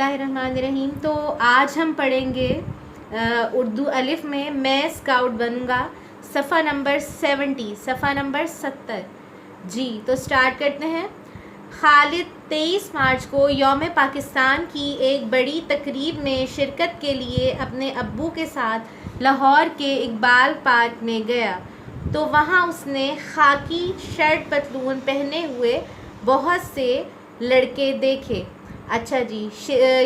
बिस्मिल्लाहिर्रहमानिर्रहीम। तो आज हम पढ़ेंगे उर्दू अलिफ में मैं स्काउट बनूंगा, सफ़ा नंबर 70। जी तो स्टार्ट करते हैं। खालिद 23 मार्च को यौम पाकिस्तान की एक बड़ी तकरीब में शिरकत के लिए अपने अब्बू के साथ लाहौर के इकबाल पार्क में गया तो वहाँ उसने खाकी शर्ट पतलून पहने हुए बहुत से लड़के देखे। अच्छा जी,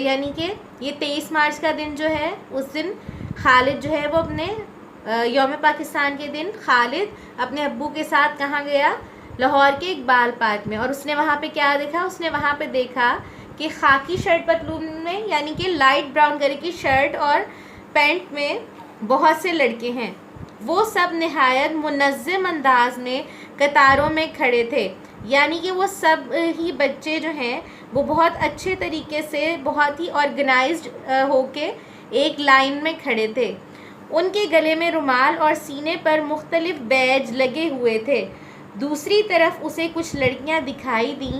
यानी कि ये 23 मार्च का दिन जो है, उस दिन खालिद जो है वो अपने यौम पाकिस्तान के दिन खालिद अपने अब्बू के साथ कहाँ गया? लाहौर के इकबाल पार्क में। और उसने वहाँ पे क्या देखा? उसने वहाँ पे देखा कि खाकी शर्ट पतलून में, यानी कि लाइट ब्राउन कलर की शर्ट और पैंट में बहुत से लड़के हैं। वो सब निहायत मुनज़्ज़म अंदाज में कतारों में खड़े थे, यानी कि वो सब ही बच्चे जो हैं वो बहुत अच्छे तरीके से, बहुत ही ऑर्गेनाइज्ड होके एक लाइन में खड़े थे। उनके गले में रुमाल और सीने पर मुख्तलिफ बैज लगे हुए थे। दूसरी तरफ उसे कुछ लड़कियां दिखाई दी।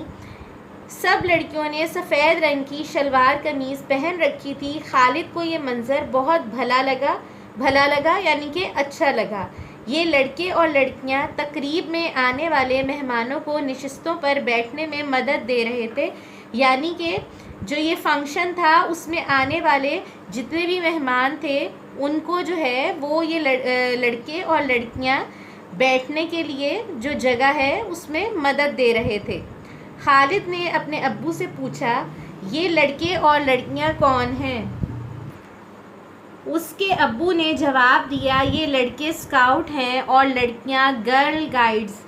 सब लड़कियों ने सफ़ेद रंग की शलवार कमीज़ पहन रखी थी। खालिद को ये मंज़र बहुत भला लगा, यानी कि अच्छा लगा। ये लड़के और लड़कियां तकरीब में आने वाले मेहमानों को नशिस्तों पर बैठने में मदद दे रहे थे, यानी कि जो ये फंक्शन था उसमें आने वाले जितने भी मेहमान थे उनको जो है वो ये लड़के और लड़कियां बैठने के लिए जो जगह है उसमें मदद दे रहे थे। खालिद ने अपने अब्बू से पूछा, ये लड़के और लड़कियां कौन हैं? उसके अब्बू ने जवाब दिया, ये लड़के स्काउट हैं और लड़कियां गर्ल गाइड्स।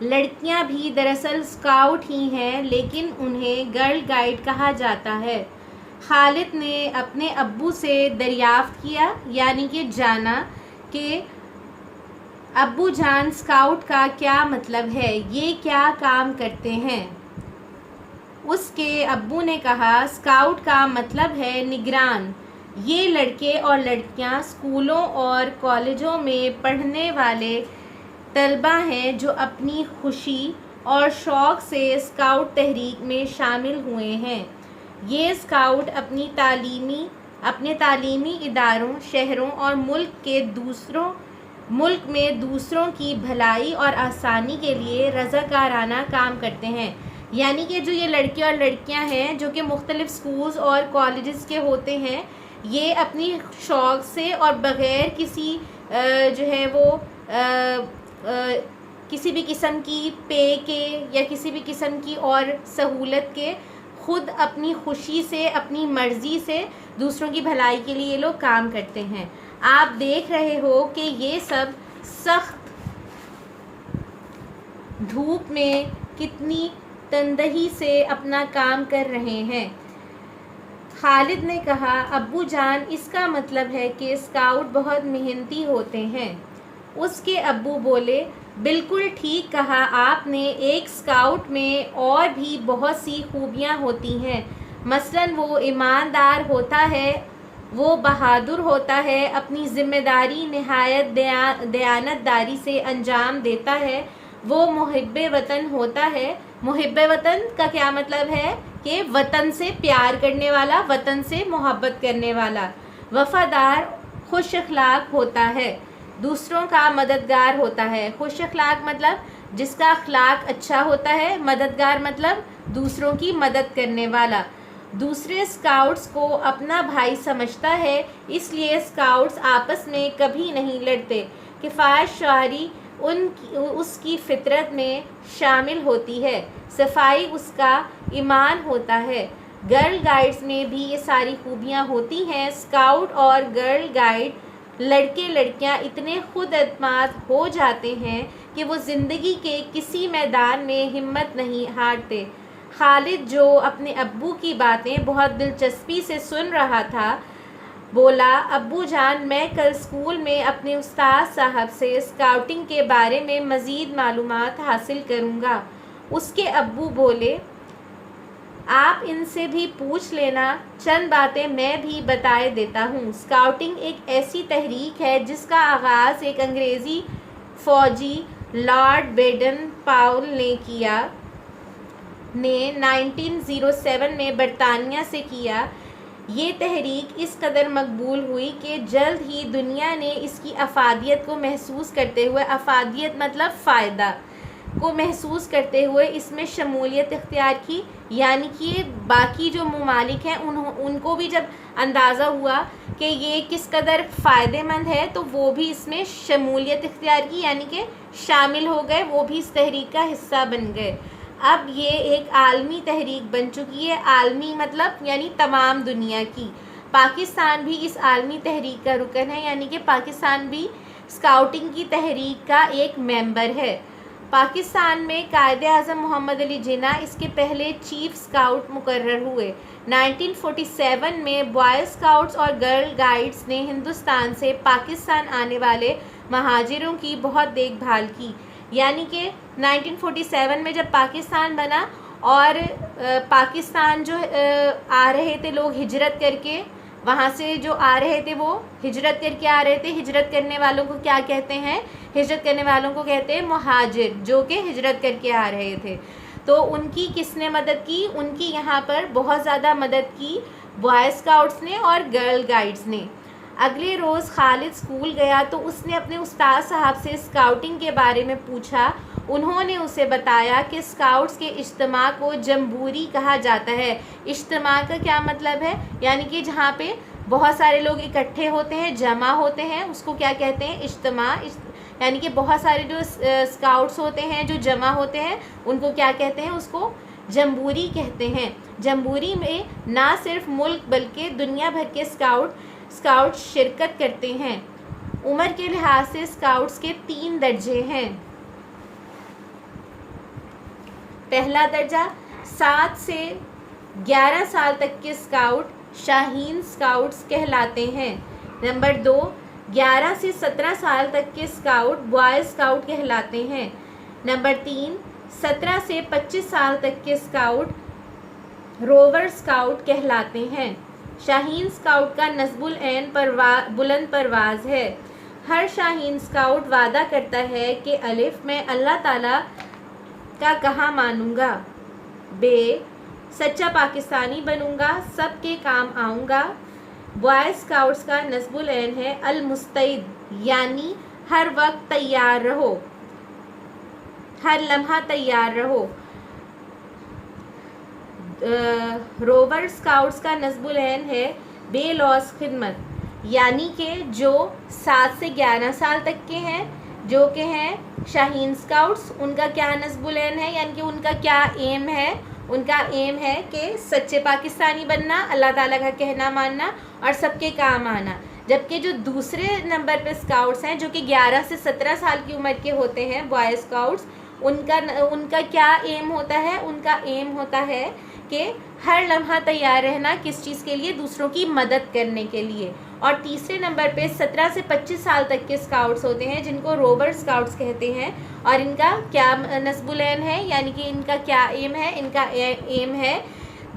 लड़कियां भी दरअसल स्काउट ही हैं, लेकिन उन्हें गर्ल गाइड कहा जाता है। खालिद ने अपने अब्बू से दरियाफ्त किया, यानी कि जाना कि अब्बू जान स्काउट का क्या मतलब है, ये क्या काम करते हैं? उसके अब्बू ने कहा, स्काउट का मतलब है निगरान। ये लड़के और लड़कियां स्कूलों और कॉलेजों में पढ़ने वाले तलबा हैं जो अपनी खुशी और शौक़ से स्काउट तहरीक में शामिल हुए हैं। ये स्काउट अपने तालीमी इदारों, शहरों और मुल्क में दूसरों की भलाई और आसानी के लिए रज़ाकाराना काम करते हैं। यानी कि जो ये लड़के और लड़कियां हैं जो कि मुख्तलिफ़ स्कूल्स और कॉलेजेस के होते हैं, ये अपनी शौक़ से और बग़ैर किसी जो है वो किसी भी किस्म की पे के या किसी भी किस्म की और सहूलत के ख़ुद अपनी खुशी से, अपनी मर्ज़ी से दूसरों की भलाई के लिए ये लोग काम करते हैं। आप देख रहे हो कि ये सब सख्त धूप में कितनी तनदही से अपना काम कर रहे हैं। खालिद ने कहा, अब्बू जान, इसका मतलब है कि स्काउट बहुत मेहनती होते हैं। उसके अब्बू बोले, बिल्कुल ठीक कहा आपने, एक स्काउट में और भी बहुत सी खूबियाँ होती हैं। मसलन वो ईमानदार होता है, वो बहादुर होता है, अपनी ज़िम्मेदारी निहायत दयानतदारी से अंजाम देता है, वो मुहिब्बे वतन होता है। मुहिब्बे वतन का क्या मतलब है? कि वतन से प्यार करने वाला, वतन से मोहब्बत करने वाला। वफ़ादार, खुश अखलाक होता है, दूसरों का मददगार होता है। खुश अखलाक मतलब जिसका अखलाक अच्छा होता है, मददगार मतलब दूसरों की मदद करने वाला। दूसरे स्काउट्स को अपना भाई समझता है, इसलिए स्काउट्स आपस में कभी नहीं लड़ते। किफ़ायत शारी उसकी फितरत में शामिल होती है, सफाई उसका ईमान होता है। गर्ल गाइड्स में भी ये सारी खूबियाँ होती हैं। स्काउट और गर्ल गाइड लड़के लड़कियाँ इतने खुद एतमाद हो जाते हैं कि वो ज़िंदगी के किसी मैदान में हिम्मत नहीं हारते। खालिद जो अपने अब्बू की बातें बहुत दिलचस्पी से सुन रहा था, बोला, अब्बू जान, मैं कल स्कूल में अपने उस्ताद साहब से स्काउटिंग के बारे में मज़ीद मालूमात हासिल करूँगा। उसके अब्बू बोले, आप इनसे भी पूछ लेना, चंद बातें मैं भी बताए देता हूँ। स्काउटिंग एक ऐसी तहरीक है जिसका आगाज़ एक अंग्रेज़ी फ़ौजी लॉर्ड बेडन पाउल ने 1907 में बरतानिया से किया। یہ تحریک اس قدر مقبول ہوئی کہ جلد ہی دنیا نے اس کی افادیت کو محسوس کرتے ہوئے، افادیت مطلب فائدہ کو محسوس کرتے ہوئے اس میں شمولیت اختیار کی، یعنی کہ باقی جو ممالک ہیں ان کو بھی جب اندازہ ہوا کہ یہ کس قدر فائدہ مند ہے تو وہ بھی اس میں شمولیت اختیار کی، یعنی کہ شامل ہو گئے، وہ بھی اس تحریک کا حصہ بن گئے۔ اب یہ ایک عالمی تحریک بن چکی ہے، عالمی مطلب یعنی تمام دنیا کی۔ پاکستان بھی اس عالمی تحریک کا رکن ہے، یعنی کہ پاکستان بھی اسکاؤٹنگ کی تحریک کا ایک ممبر ہے۔ پاکستان میں قائد اعظم محمد علی جناح اس کے پہلے چیف اسکاؤٹ مقرر ہوئے۔ 1947 میں بوائے اسکاؤٹس اور گرل گائیڈز نے ہندوستان سے پاکستان آنے والے مہاجروں کی بہت دیکھ بھال کی، یعنی کہ 1947 میں جب پاکستان بنا اور پاکستان جو آ رہے تھے لوگ ہجرت کر کے، وہاں سے جو آ رہے تھے وہ ہجرت کر کے آ رہے تھے۔ ہجرت کرنے والوں کو کیا کہتے ہیں؟ ہجرت کرنے والوں کو کہتے ہیں مہاجر، جو کہ ہجرت کر کے آ رہے تھے۔ تو ان کی کس نے مدد کی؟ ان کی یہاں پر بہت زیادہ مدد کی بوائے اسکاؤٹس نے اور گرل گائیڈز نے۔ اگلے روز خالد اسکول گیا تو اس نے اپنے استاد صاحب سے اسکاؤٹنگ کے بارے میں پوچھا۔ انہوں نے اسے بتایا کہ اسکاؤٹس کے اجتماع کو جمبوری کہا جاتا ہے۔ اجتماع کا کیا مطلب ہے؟ یعنی کہ جہاں پہ بہت سارے لوگ اکٹھے ہوتے ہیں، جمع ہوتے ہیں، اس کو کیا کہتے ہیں؟ اجتماع۔ یعنی کہ بہت سارے جو اسکاؤٹس ہوتے ہیں جو جمع ہوتے ہیں ان کو کیا کہتے ہیں؟ اس کو جمبوری کہتے ہیں۔ جمبوری میں نہ صرف ملک بلکہ دنیا بھر کے اسکاؤٹ شرکت کرتے ہیں۔ عمر کے لحاظ سے اسکاؤٹس کے 3 درجے ہیں۔ پہلا درجہ 7 سے 11 سال تک کے اسکاؤٹ شاہین اسکاؤٹس کہلاتے ہیں۔ نمبر 2، 11 سے 17 سال تک کے اسکاؤٹ بوائے اسکاؤٹ کہلاتے ہیں۔ نمبر 3، 17 سے 25 سال تک کے اسکاؤٹ روور اسکاؤٹ کہلاتے ہیں۔ شاہین اسکاؤٹ کا نصب العین بلند پرواز ہے۔ ہر شاہین اسکاؤٹ وعدہ کرتا ہے کہ الف، میں اللہ تعالیٰ کا کہا مانوں گا، ب، سچا پاکستانی بنوں گا، سب کے کام آؤں گا۔ بوائے اسکاؤٹس کا نصب العین ہے المستعد، یعنی ہر وقت تیار رہو، ہر لمحہ تیار رہو۔ روور اسکاؤٹس کا نصب العین ہے بے لوث خدمت، یعنی کہ جو 7 سے 11 سال تک کے ہیں، جو کہ ہیں شاہین اسکاؤٹس، ان کا کیا نصب العین ہے؟ یعنی کہ ان کا کیا ایم ہے؟ ان کا ایم ہے کہ سچے پاکستانی بننا، اللہ تعالیٰ کا کہنا ماننا اور سب کے کام آنا۔ جبکہ جو دوسرے نمبر پہ اسکاؤٹس ہیں جو کہ 11 سے 17 سال کی عمر کے ہوتے ہیں بوائے اسکاؤٹس، ان کا کیا ایم ہوتا ہے؟ ان کا ایم ہوتا ہے کہ ہر لمحہ تیار رہنا، کس چیز کے لیے؟ دوسروں کی مدد کرنے کے لیے۔ اور تیسرے نمبر پہ 17 سے 25 سال تک کے اسکاؤٹس ہوتے ہیں جن کو روور اسکاؤٹس کہتے ہیں، اور ان کا کیا نصب العین ہے؟ یعنی کہ ان کا کیا ایم ہے؟ ان کا ایم ہے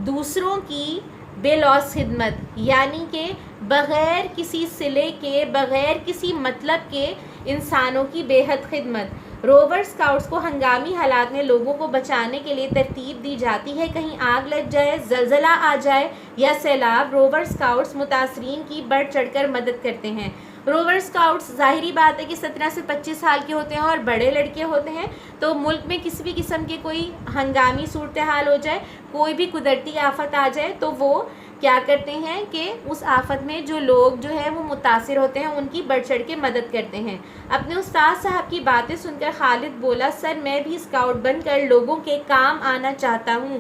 دوسروں کی بے لوث خدمت، یعنی کہ بغیر کسی صلے کے، بغیر کسی مطلب کے انسانوں کی بے حد خدمت۔ روور اسکاؤٹس کو ہنگامی حالات میں لوگوں کو بچانے کے لیے ترتیب دی جاتی ہے۔ کہیں آگ لگ جائے، زلزلہ آ جائے یا سیلاب، روور اسکاؤٹس متاثرین کی بڑھ چڑھ کر مدد کرتے ہیں۔ روور اسکاؤٹس ظاہری بات ہے کہ 17 سے 25 سال کے ہوتے ہیں اور بڑے لڑکے ہوتے ہیں، تو ملک میں کسی بھی قسم کے کوئی ہنگامی صورتحال ہو جائے، کوئی بھی قدرتی آفت آ جائے، تو وہ کیا کرتے ہیں کہ اس آفت میں جو لوگ جو ہے وہ متاثر ہوتے ہیں ان کی بڑھ چڑھ کے مدد کرتے ہیں۔ اپنے استاد صاحب کی باتیں سن کر خالد بولا، سر میں بھی اسکاؤٹ بن کر لوگوں کے کام آنا چاہتا ہوں،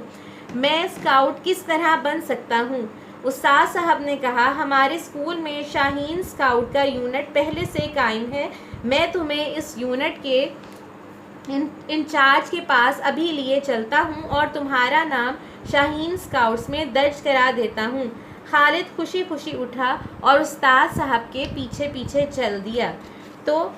میں اسکاؤٹ کس طرح بن سکتا ہوں؟ استاد صاحب نے کہا، ہمارے اسکول میں شاہین اسکاؤٹ کا یونٹ پہلے سے قائم ہے، میں تمہیں اس یونٹ کے انچارج کے پاس ابھی لیے چلتا ہوں اور تمہارا نام شاہین اسکاؤٹس میں درج کرا دیتا ہوں۔ خالد خوشی خوشی اٹھا اور استاد صاحب کے پیچھے پیچھے چل دیا۔ تو